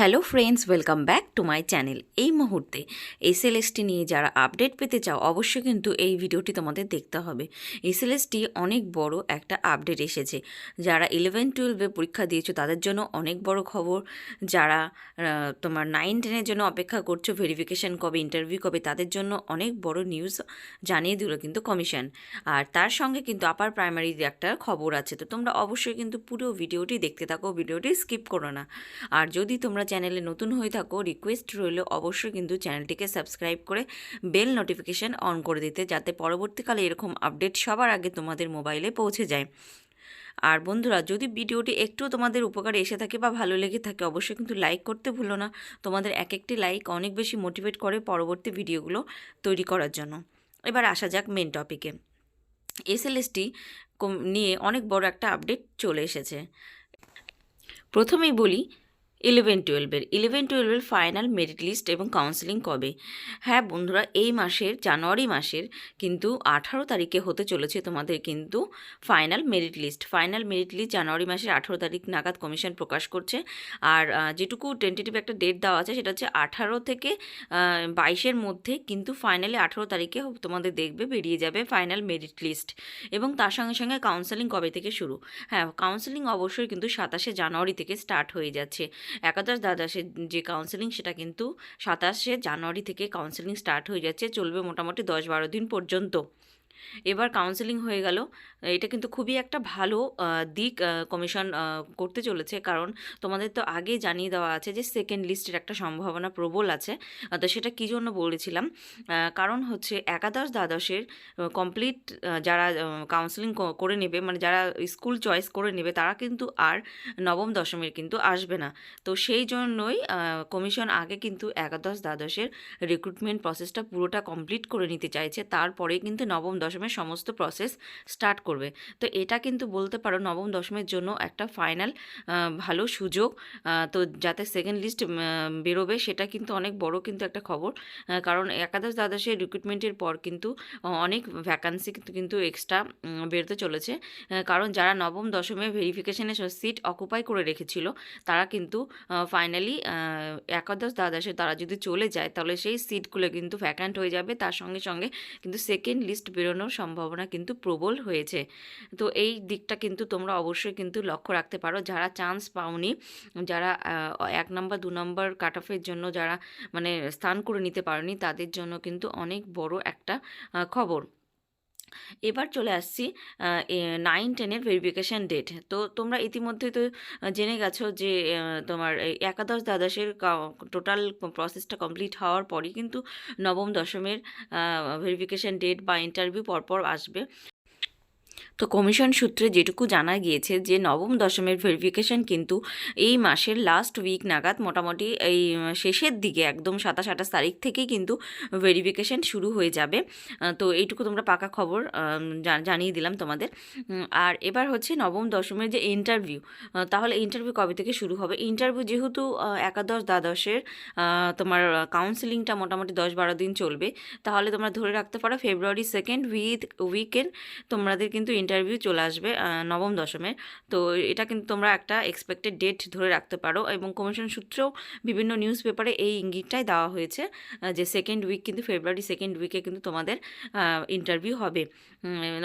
Hello friends, welcome back to my channel. এই মুহূর্তে SLST নিয়ে যারা আপডেট পেতে চাও অবশ্যই কিন্তু এই ভিডিওটি তোমাদের দেখতে হবে। এসএলএসটি অনেক বড় একটা আপডেট এসেছে। যারা 11-12-এ পরীক্ষা দিয়েছো তাদের জন্য অনেক বড় খবর। যারা তোমার 9-10-এর জন্য অপেক্ষা করছো, ভেরিফিকেশান কবে, ইন্টারভিউ কবে, তাদের জন্য অনেক বড় নিউজ জানিয়ে দিল কিন্তু কমিশন। আর তার সঙ্গে কিন্তু আপার প্রাইমারির একটা খবর আছে। তো তোমরা অবশ্যই কিন্তু পুরো ভিডিওটি দেখতে থাকো, ভিডিওটি স্কিপ করো না। আর যদি তোমরা চ্যানেলে নতুন হয়ে থাকো, রিকোয়েস্ট রইল অবশ্যই কিন্তু চ্যানেলটিকে সাবস্ক্রাইব করে বেল নোটিফিকেশান অন করে দিতে, যাতে পরবর্তীকালে এরকম আপডেট সবার আগে তোমাদের মোবাইলে পৌঁছে যায়। আর বন্ধুরা, যদি ভিডিওটি একটু তোমাদের উপকারে এসে থাকে বা ভালো লেগে থাকে অবশ্যই কিন্তু লাইক করতে ভুলো না। তোমাদের এক একটি লাইক অনেক বেশি মোটিভেট করে পরবর্তী ভিডিওগুলো তৈরি করার জন্য। এবার আসা যাক মেন টপিকে। এসএলএসটি নিয়ে অনেক বড় একটা আপডেট চলে এসেছে। প্রথমেই বলি 11-12-এর ফাইনাল মেরিট লিস্ট এবং কাউন্সেলিং কবে। হ্যাঁ বন্ধুরা, এই মাসের জানুয়ারি মাসের কিন্তু 18 তারিখে হতে চলেছে তোমাদের কিন্তু ফাইনাল মেরিট লিস্ট। জানুয়ারি মাসের 18 তারিখ নাগাদ কমিশন প্রকাশ করছে। আর যেটুকু টেন্টেটিভ একটা ডেট দেওয়া আছে সেটা হচ্ছে 18 থেকে 22-এর মধ্যে কিন্তু ফাইনালি 18 তারিখে তোমাদের দেখবে বেরিয়ে যাবে ফাইনাল মেরিট লিস্ট। এবং তার সঙ্গে সঙ্গে কাউন্সেলিং কবে থেকে শুরু। হ্যাঁ, কাউন্সেলিং অবশ্যই কিন্তু 27শে জানুয়ারি থেকে স্টার্ট হয়ে যাচ্ছে। একাদশ দ্বাদশের যে কাউন্সেলিং সেটা কিন্তু 27শে জানুয়ারি থেকে কাউন্সেলিং স্টার্ট হয়ে যাচ্ছে, চলবে মোটামুটি 10-12 দিন পর্যন্ত। এবার কাউন্সেলিং হয়ে গেল, এটা কিন্তু খুবই একটা ভালো দিক কমিশন করতে চলেছে। কারণ তোমাদের তো আগে জানিয়ে দেওয়া আছে যে সেকেন্ড লিস্টের একটা সম্ভাবনা প্রবল আছে। তো সেটা কী জন্য বলেছিলাম, কারণ হচ্ছে একাদশ দ্বাদশের কমপ্লিট যারা কাউন্সেলিং করে নেবে, মানে যারা স্কুল চয়েস করে নেবে, তারা কিন্তু আর নবম দশমের কিন্তু আসবে না। তো সেই জন্যই কমিশন আগে কিন্তু একাদশ দ্বাদশের রিক্রুটমেন্ট প্রসেসটা পুরোটা কমপ্লিট করে নিতে চাইছে, তারপরে কিন্তু নবম দশমের সমস্ত প্রসেস স্টার্ট করবে। তো এটা কিন্তু বলতে পারো নবম দশমের জন্য একটা ফাইনাল ভালো সুযোগ। তো যাতে সেকেন্ড লিস্ট বেরোবে সেটা কিন্তু অনেক বড় কিন্তু একটা খবর। কারণ একাদশ দ্বাদশের রিক্রুটমেন্টের পর কিন্তু অনেক ভ্যাকান্সি কিন্তু এক্সট্রা বেরোতে চলেছে। কারণ যারা নবম দশমে ভেরিফিকেশনের সিট অকুপাই করে রেখেছিল তারা কিন্তু ফাইনালি একাদশ দ্বাদশে তারা যদি চলে যায় তাহলে সেই সিটগুলো কিন্তু ভ্যাকান্ট হয়ে যাবে। তার সঙ্গে সঙ্গে কিন্তু সেকেন্ড লিস্ট বেরোনোর সম্ভাবনা কিন্তু প্রবল হয়েছে। তো এই দিকটা কিন্তু তোমরা অবশ্যই কিন্তু লক্ষ্য রাখতে পারো। যারা চান্স পাওনি, যারা 1 নম্বর 2 নম্বর কাট অফের জন্য যারা মানে স্থান করে নিতে পারোনি, তাদের জন্য কিন্তু অনেক বড় একটা খবর। এবার চলে আসছি 9-10-এর ভেরিফিকেশান ডেট। তো তোমরা ইতিমধ্যেই তো জেনে গেছো যে তোমার এই একাদশ দ্বাদশের টোটাল প্রসেসটা কমপ্লিট হওয়ার পরই কিন্তু নবম দশমের ভেরিফিকেশান ডেট বা ইন্টারভিউ পরপর আসবে। তো কমিশন সূত্রে যেটুকু জানা গিয়েছে যে নবম দশমের ভেরিফিকেশান কিন্তু এই মাসের লাস্ট উইক নাগাদ, মোটামুটি এই শেষের দিকে একদম 27-28 তারিখ থেকেই কিন্তু ভেরিফিকেশান শুরু হয়ে যাবে। তো এইটুকু তোমরা পাকা খবর জানিয়ে দিলাম তোমাদের। আর এবার হচ্ছে নবম দশমের যে ইন্টারভিউ, তাহলে ইন্টারভিউ কবে থেকে শুরু হবে। ইন্টারভিউ যেহেতু একাদশ দ্বাদশের তোমার কাউন্সেলিংটা মোটামুটি 10-12 দিন চলবে, তাহলে তোমরা ধরে রাখতে পারো ফেব্রুয়ারি সেকেন্ড উইকের তোমাদের কিন্তু ইন্টারভিউ চলে আসবে নবম দশমের। তো এটা কিন্তু তোমরা একটা এক্সপেক্টেড ডেট ধরে রাখতে পারো। এবং কমিশন সূত্রেও বিভিন্ন নিউজ পেপারে এই ইঙ্গিতটাই দেওয়া হয়েছে যে সেকেন্ড উইক কিন্তু ফেব্রুয়ারি সেকেন্ড উইকে কিন্তু তোমাদের ইন্টারভিউ হবে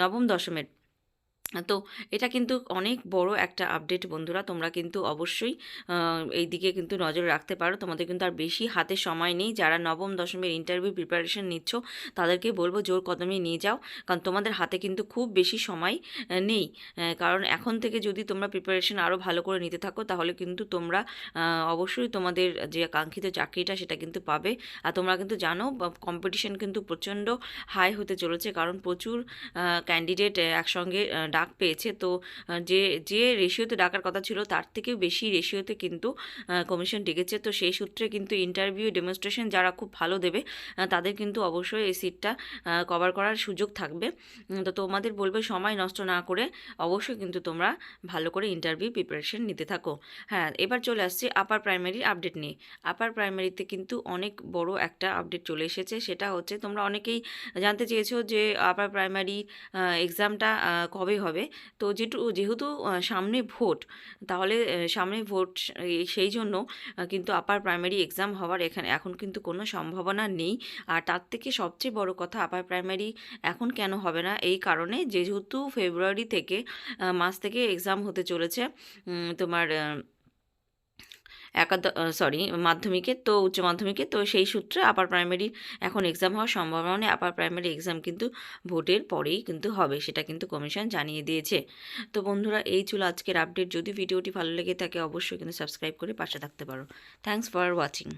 নবম দশমের। তো এটা কিন্তু অনেক বড় একটা আপডেট বন্ধুরা। তোমরা কিন্তু অবশ্যই এই দিকে কিন্তু নজর রাখতে পারো। তোমাদের কিন্তু আর বেশি হাতে সময় নেই। যারা নবম দশমের ইন্টারভিউ প্রিপারেশন নিচ্ছ তাদেরকে বলবো জোর কদমে নিয়ে যাও, কারণ তোমাদের হাতে কিন্তু খুব বেশি সময় নেই। কারণ এখন থেকে যদি তোমরা প্রিপারেশন আরও ভালো করে নিতে থাকো তাহলে কিন্তু তোমরা অবশ্যই তোমাদের যে কাঙ্ক্ষিত চাকরিটা সেটা কিন্তু পাবে। আর তোমরা কিন্তু জানো কম্পিটিশন কিন্তু প্রচণ্ড হাই হতে চলেছে, কারণ প্রচুর ক্যান্ডিডেট একসঙ্গে ডাক পেয়েছে। তো যে যে রেশিওতে ডাকার কথা ছিল তার থেকেও বেশি রেশিওতে কিন্তু কমিশন ডেকেছে। তো সেই সূত্রে কিন্তু ইন্টারভিউ ডেমনস্ট্রেশন যারা খুব ভালো দেবে তাদের কিন্তু অবশ্যই এই সিটটা কভার করার সুযোগ থাকবে। তো তোমাদের বলবে সময় নষ্ট না করে অবশ্যই কিন্তু তোমরা ভালো করে ইন্টারভিউ প্রিপারেশন নিতে থাকো। হ্যাঁ, এবার চলে আসছি আপার প্রাইমারির আপডেট নিয়ে। আপার প্রাইমারিতে কিন্তু অনেক বড় একটা আপডেট চলে এসেছে। সেটা হচ্ছে তোমরা অনেকেই জানতে চেয়েছো যে আপার প্রাইমারি এক্সামটা কবে হবে। তো যেহেতু সামনে ভোট, তাহলে সামনে ভোট সেই জন্য কিন্তু আপার প্রাইমারি এক্সাম হওয়ার এখন কিন্তু কোনো সম্ভাবনা নেই। আর তার থেকে সবচেয়ে বড় কথা, আপার প্রাইমারি এখন কেন হবে না, এই কারণে যেহেতু ফেব্রুয়ারি থেকে মাস থেকে এক্সাম হতে চলেছে তোমার মাধ্যমিকে, তো উচ্চ মাধ্যমিকে, তো সেই সূত্রে আপার প্রাইমারি এখন এক্সাম হওয়ার সম্ভাবনা নেই। আপার প্রাইমারি এক্সাম কিন্তু ভোটের পরেই কিন্তু হবে, সেটা কিন্তু কমিশন জানিয়ে দিয়েছে। তো বন্ধুরা, এই ছিল আজকের আপডেট। যদি ভিডিওটি ভালো লেগে থাকে অবশ্যই কিন্তু সাবস্ক্রাইব করে পাশে থাকতে পারো। Thanks for watching.